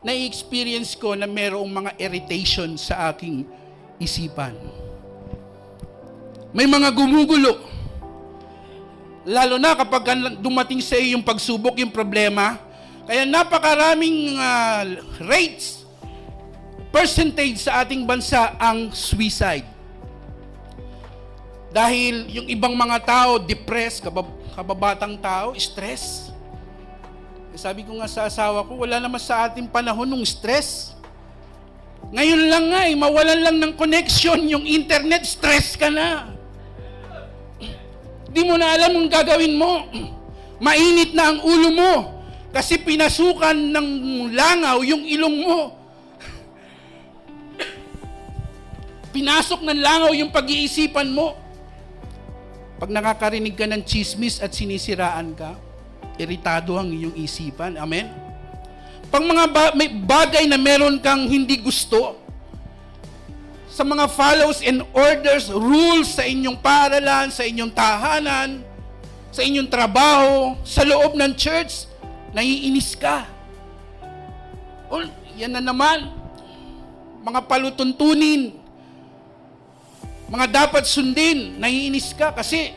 Na-experience ko na mayroong mga irritation sa aking isipan. May mga gumugulo. Lalo na kapag dumating sa iyo yung pagsubok, yung problema. Kaya napakaraming percentage sa ating bansa ang suicide. Dahil yung ibang mga tao, depressed, kababatang tao, stress. Sabi ko nga sa asawa ko, wala naman sa ating panahon ng stress. Ngayon lang nga mawalan lang ng connection yung internet, stress ka na. Di mo na alam ang gagawin mo. Mainit na ang ulo mo kasi pinasukan ng langaw yung ilong mo. Pinasok ng langaw yung pag-iisipan mo. Pag nakakarinig ka ng chismis at sinisiraan ka, iritado ang iyong isipan. Amen? Pag may bagay na meron kang hindi gusto, sa mga follows and orders, rules sa inyong paaralan, sa inyong tahanan, sa inyong trabaho, sa loob ng church, naiinis ka. O, yan na naman. Mga palutuntunin, mga dapat sundin, naiinis ka kasi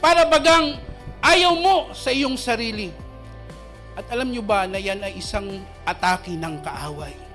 para bagang ayaw mo sa iyong sarili. At alam nyo ba na yan ay isang atake ng kaaway.